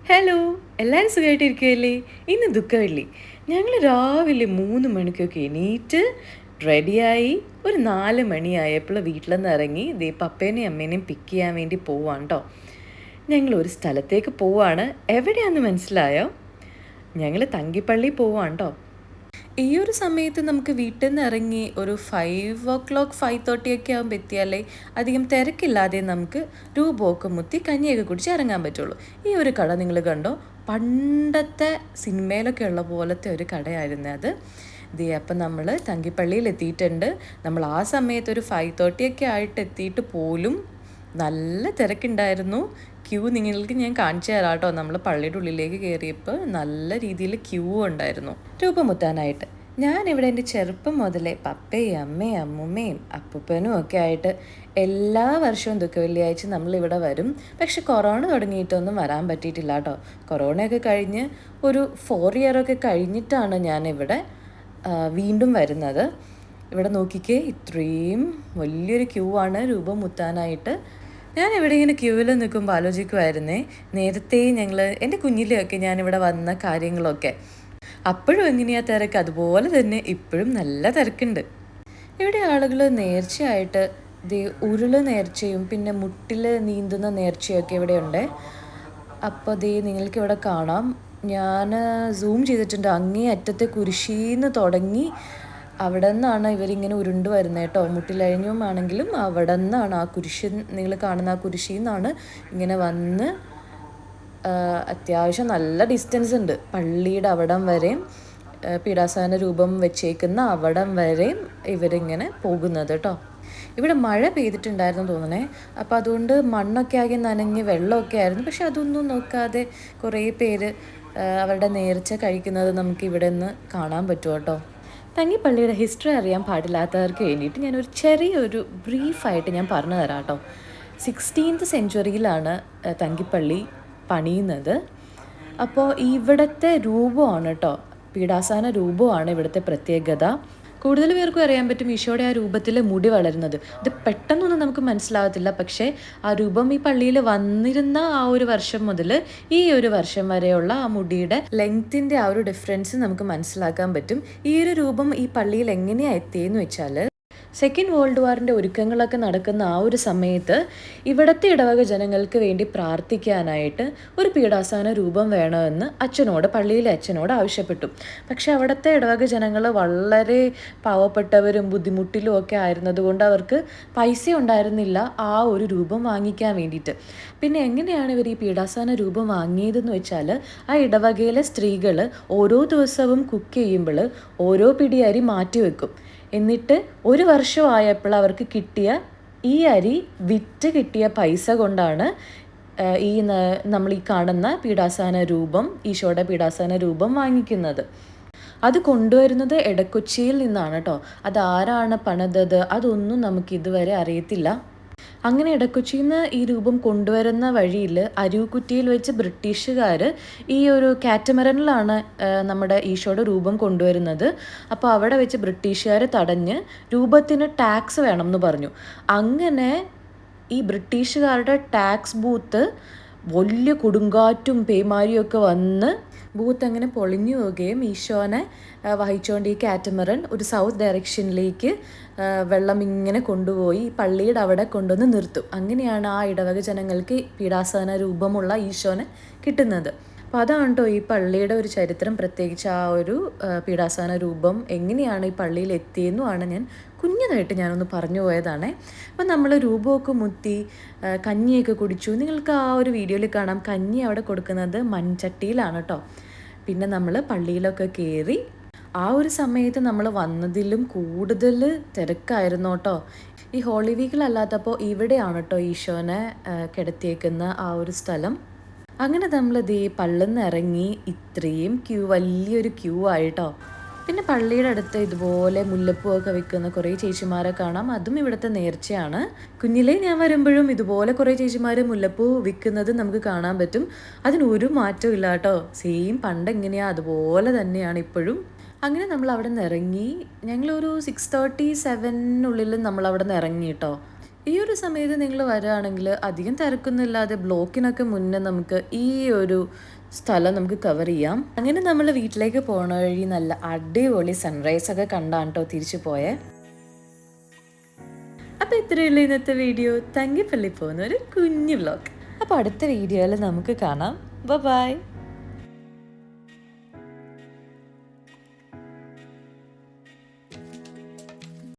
Hello, എല്ലാവരും സുഖമായിട്ടിരിക്കുകയല്ലേ? ഇന്ന് ദുഃഖമില്ലേ? ഞങ്ങൾ രാവിലെ 3 മണിക്കൊക്കെ എണീറ്റ് റെഡിയായി ഒരു 4 മണിയായപ്പോൾ വീട്ടിൽ നിന്ന് ഇറങ്ങി ദേ പപ്പേനെയും അമ്മേനെയും പിക്ക് ചെയ്യാൻ വേണ്ടി പോവാണ് കേട്ടോ. ഞങ്ങൾ ഒരു സ്ഥലത്തേക്ക് പോവാണ്. എവിടെയാണെന്ന് മനസ്സിലായോ? ഞങ്ങൾ തങ്കിപ്പള്ളി പോവാണ് കേട്ടോ. ഈ ഒരു സമയത്ത് നമുക്ക് വീട്ടിൽ നിന്ന് ഇറങ്ങി ഒരു 5 o'clock 5:30 ഒക്കെ ആകുമ്പോൾ എത്തിയാലേ അധികം തിരക്കില്ലാതെ നമുക്ക് രൂപമൊക്കെ മുത്തി കഞ്ഞിയൊക്കെ കുടിച്ച് ഇറങ്ങാൻ പറ്റുള്ളൂ. ഈ ഒരു കട നിങ്ങൾ കണ്ടോ? പണ്ടത്തെ സിനിമയിലൊക്കെ ഉള്ള പോലത്തെ ഒരു കടയായിരുന്നു അത്. അപ്പം നമ്മൾ തങ്കിപ്പള്ളിയിൽ എത്തിയിട്ടുണ്ട്. നമ്മൾ ആ സമയത്ത് ഒരു 5:30 ഒക്കെ ആയിട്ട് എത്തിയിട്ട് പോലും നല്ല തിരക്കുണ്ടായിരുന്നു. ക്യൂ നിങ്ങൾക്ക് ഞാൻ കാണിച്ചു തരാം കേട്ടോ. നമ്മൾ പള്ളിയുടെ ഉള്ളിലേക്ക് കയറിയപ്പോൾ നല്ല രീതിയിൽ ക്യൂ ഉണ്ടായിരുന്നു രൂപമുത്താനായിട്ട്. ഞാനിവിടെ എൻ്റെ ചെറുപ്പം മുതലേ പപ്പയും അമ്മയും അമ്മുമ്മയും അപ്പൂപ്പനും ഒക്കെ ആയിട്ട് എല്ലാ വർഷവും വെള്ളിയാഴ്ച നമ്മളിവിടെ വരും. പക്ഷെ കൊറോണ തുടങ്ങിയിട്ടൊന്നും വരാൻ പറ്റിയിട്ടില്ല കേട്ടോ. കൊറോണയൊക്കെ കഴിഞ്ഞ് ഒരു 4 ഇയറൊക്കെ കഴിഞ്ഞിട്ടാണ് ഞാനിവിടെ വീണ്ടും വരുന്നത്. ഇവിടെ നോക്കിക്കേ, ഇത്രയും വലിയൊരു ക്യൂ ആണ് രൂപം മുത്താനായിട്ട്. ഞാൻ ഇവിടെ ഇങ്ങനെ ക്യൂവിൽ നിൽക്കുമ്പോൾ ആലോചിക്കുമായിരുന്നേ, നേരത്തെ ഞങ്ങൾ എൻ്റെ കുഞ്ഞിലെയൊക്കെ ഞാനിവിടെ വന്ന കാര്യങ്ങളൊക്കെ. അപ്പോഴും എങ്ങനെയാ തിരക്ക്, അതുപോലെ തന്നെ ഇപ്പോഴും നല്ല തിരക്കുണ്ട്. ഇവിടെ ആളുകൾ നേർച്ചയായിട്ട് ഉരുള് നേർച്ചയും പിന്നെ മുട്ടിൽ നീന്തുന്ന നേർച്ചയൊക്കെ ഇവിടെ ഉണ്ട്. അപ്പോൾ നിങ്ങൾക്കിവിടെ കാണാം. ഞാൻ സൂം ചെയ്തിട്ടുണ്ട്. അങ്ങേ അറ്റത്തെ കുരിശീന്ന് തുടങ്ങി അവിടെ നിന്നാണ് ഇവരിങ്ങനെ ഉരുണ്ട് വരുന്നത് കേട്ടോ. മുട്ടിലഴിഞ്ഞുമാണെങ്കിലും അവിടെ നിന്നാണ് ആ കുരിശ്, നിങ്ങൾ കാണുന്ന ആ കുരിശിൽ നിന്നാണ് ഇങ്ങനെ വന്ന് അത്യാവശ്യം നല്ല ഡിസ്റ്റൻസ് ഉണ്ട് പള്ളിയുടെ അവിടം വരെയും പീഡാസന രൂപം വെച്ചേക്കുന്ന അവിടം വരെയും ഇവരിങ്ങനെ പോകുന്നത് കേട്ടോ. ഇവിടെ മഴ പെയ്തിട്ടുണ്ടായിരുന്നു തോന്നണേ. അപ്പോൾ അതുകൊണ്ട് മണ്ണൊക്കെ ആകെ നനഞ്ഞ് വെള്ളമൊക്കെ ആയിരുന്നു. പക്ഷെ അതൊന്നും നോക്കാതെ കുറേ പേര് അവരുടെ നേർച്ച കഴിക്കുന്നത് നമുക്ക് ഇവിടെ നിന്ന് കാണാൻ പറ്റും കേട്ടോ. തങ്കിപ്പള്ളിയുടെ ഹിസ്റ്ററി അറിയാൻ പാടില്ലാത്തവർക്ക് വേണ്ടിയിട്ട് ഞാനൊരു ചെറിയൊരു ബ്രീഫായിട്ട് ഞാൻ പറഞ്ഞു തരാം കേട്ടോ. 16th സെഞ്ച്വറിയിലാണ് തങ്കിപ്പള്ളി പണിയുന്നത്. അപ്പോൾ ഇവിടുത്തെ രൂപമാണ് കേട്ടോ, പീഡാസന രൂപമാണ് ഇവിടുത്തെ പ്രത്യേകത. കൂടുതൽ പേർക്കും അറിയാൻ പറ്റും ഈശോയുടെ ആ രൂപത്തിൽ മുടി വളരുന്നത്. ഇത് പെട്ടെന്നൊന്നും നമുക്ക് മനസ്സിലാവത്തില്ല. പക്ഷേ ആ രൂപം ഈ പള്ളിയിൽ വന്നിരുന്ന ആ ഒരു വർഷം മുതൽ ഈ ഒരു വർഷം വരെയുള്ള ആ മുടിയുടെ ലെങ്ത്തിൻ്റെ ആ ഒരു ഡിഫറൻസ് നമുക്ക് മനസ്സിലാക്കാൻ പറ്റും. ഈ ഒരു രൂപം ഈ പള്ളിയിൽ എങ്ങനെയാണ് എത്തിയെന്ന് വെച്ചാൽ, സെക്കൻഡ് വേൾഡ് വാറിൻ്റെ ഒരുക്കങ്ങളൊക്കെ നടക്കുന്ന ആ ഒരു സമയത്ത് ഇവിടുത്തെ ഇടവക ജനങ്ങൾക്ക് വേണ്ടി പ്രാർത്ഥിക്കാനായിട്ട് ഒരു പീഡാസന രൂപം വേണമെന്ന് പള്ളിയിലെ അച്ഛനോട് ആവശ്യപ്പെട്ടു. പക്ഷെ അവിടുത്തെ ഇടവക ജനങ്ങൾ വളരെ പാവപ്പെട്ടവരും ബുദ്ധിമുട്ടിലും ഒക്കെ ആയിരുന്നതുകൊണ്ട് അവർക്ക് പൈസ ഉണ്ടായിരുന്നില്ല ആ ഒരു രൂപം വാങ്ങിക്കാൻ വേണ്ടിയിട്ട്. പിന്നെ എങ്ങനെയാണ് ഇവർ ഈ പീഡാസന രൂപം വാങ്ങിയതെന്ന് വെച്ചാൽ, ആ ഇടവകയിലെ സ്ത്രീകൾ ഓരോ ദിവസവും കുക്ക് ചെയ്യുമ്പോൾ ഓരോ പിടി അരി മാറ്റി വെക്കും. എന്നിട്ട് ഒരു വർഷമായപ്പോൾ അവർക്ക് കിട്ടിയ ഈ അരി വിറ്റ് കിട്ടിയ പൈസ കൊണ്ടാണ് നമ്മൾ ഈ കാണുന്ന പീഡാസന രൂപം, ഈശോയുടെ പീഡാസന രൂപം വാങ്ങിക്കുന്നത്. അത് കൊണ്ടുവരുന്നത് എടക്കൊച്ചിയിൽ നിന്നാണ് കേട്ടോ. അതാരാണ് പണിതത് അതൊന്നും നമുക്ക് ഇതുവരെ അറിയത്തില്ല. അങ്ങനെ ഇടക്കൊച്ചിയിൽ നിന്ന് ഈ രൂപം കൊണ്ടുവരുന്ന വഴിയിൽ അരുക്കുറ്റിയിൽ വെച്ച് ബ്രിട്ടീഷുകാർ ഈ ഒരു കാറ്റമറനിലാണ് നമ്മുടെ ഈശോയുടെ രൂപം കൊണ്ടുവരുന്നത്. അപ്പോൾ അവിടെ വെച്ച് ബ്രിട്ടീഷുകാർ തടഞ്ഞ് രൂപത്തിന് ടാക്സ് വേണം എന്ന് പറഞ്ഞു. അങ്ങനെ ഈ ബ്രിട്ടീഷുകാരുടെ ടാക്സ് ബൂത്ത് വലിയ കൊടുങ്കാറ്റും പേമാരിയും ഒക്കെ വന്ന് ബൂത്ത് അങ്ങനെ പൊളിഞ്ഞു പോവുകയും ഈശോനെ വഹിച്ചുകൊണ്ട് ഈ കാറ്റമറൻ ഒരു സൗത്ത് ഡയറക്ഷനിലേക്ക് വെള്ളം ഇങ്ങനെ കൊണ്ടുപോയി പള്ളിയുടെ അവിടെ കൊണ്ടുവന്ന് നിർത്തും. അങ്ങനെയാണ് ആ ഇടവക ജനങ്ങൾക്ക് പീഡാസന രൂപമുള്ള ഈശോനെ കിട്ടുന്നത്. അപ്പോൾ അതാണ് കേട്ടോ ഈ പള്ളിയുടെ ഒരു ചരിത്രം. പ്രത്യേകിച്ച് ആ ഒരു പീഡാസന രൂപം എങ്ങനെയാണ് ഈ പള്ളിയിൽ എത്തിയെന്നുമാണ് ഞാൻ കുഞ്ഞതായിട്ട് ഞാനൊന്ന് പറഞ്ഞു പോയതാണേ. അപ്പം നമ്മൾ രൂപമൊക്കെ മുത്തി കഞ്ഞിയൊക്കെ കുടിച്ചു. നിങ്ങൾക്ക് ആ ഒരു വീഡിയോയിൽ കാണാം, കഞ്ഞി അവിടെ കൊടുക്കുന്നത് മൺചട്ടിയിലാണ് കേട്ടോ. പിന്നെ നമ്മൾ പള്ളിയിലൊക്കെ കയറി. ആ ഒരു സമയത്ത് നമ്മൾ വന്നതിലും കൂടുതൽ തിരക്കായിരുന്നു കേട്ടോ. ഈ ഹോളി വീക്കിലല്ലാത്തപ്പോൾ ഇവിടെയാണ് കേട്ടോ ഈശോനെ കിടത്തിയേക്കുന്ന ആ ഒരു സ്ഥലം. അങ്ങനെ നമ്മൾ പള്ളിന്ന് ഇറങ്ങി. ഇത്രയും വലിയൊരു ക്യൂ ആയിട്ടോ. പിന്നെ പള്ളിയുടെ അടുത്ത് ഇതുപോലെ മുല്ലപ്പൂവൊക്കെ വിൽക്കുന്ന കുറേ ചേച്ചിമാരെ കാണാം. അതും ഇവിടുത്തെ നേർച്ചയാണ്. കുഞ്ഞിലേ ഞാൻ വരുമ്പോഴും ഇതുപോലെ കുറേ ചേച്ചിമാർ മുല്ലപ്പൂ വിൽക്കുന്നത് നമുക്ക് കാണാൻ പറ്റും. അതിനൊരു മാറ്റവും ഇല്ല കേട്ടോ. സെയിം പണ്ട് എങ്ങനെയാണ് അതുപോലെ തന്നെയാണ് ഇപ്പോഴും. അങ്ങനെ നമ്മൾ അവിടെ നിന്ന് ഇറങ്ങി. ഞങ്ങളൊരു 6:37 നമ്മൾ അവിടെ നിന്ന് ഇറങ്ങി കേട്ടോ. ഈ ഒരു സമയത്ത് നിങ്ങൾ വരികയാണെങ്കിൽ അധികം തിരക്കൊന്നുമില്ലാതെ ബ്ലോക്കിനൊക്കെ മുന്നേ നമുക്ക് ഈ ഒരു സ്ഥലം നമുക്ക് കവർ ചെയ്യാം. അങ്ങനെ നമ്മൾ വീട്ടിലേക്ക് പോണ വഴി നല്ല അടിപൊളി സൺറൈസ് ഒക്കെ കണ്ടാണ് കേട്ടോ തിരിച്ചു പോയേ. അപ്പോൾ ഇത്രയുള്ള ഇന്നത്തെ വീഡിയോ. തങ്കിപ്പള്ളി പോകുന്ന ഒരു കുഞ്ഞു വ്ലോഗ്. അപ്പോൾ അടുത്ത വീഡിയോയിൽ നമുക്ക് കാണാം. ബൈ.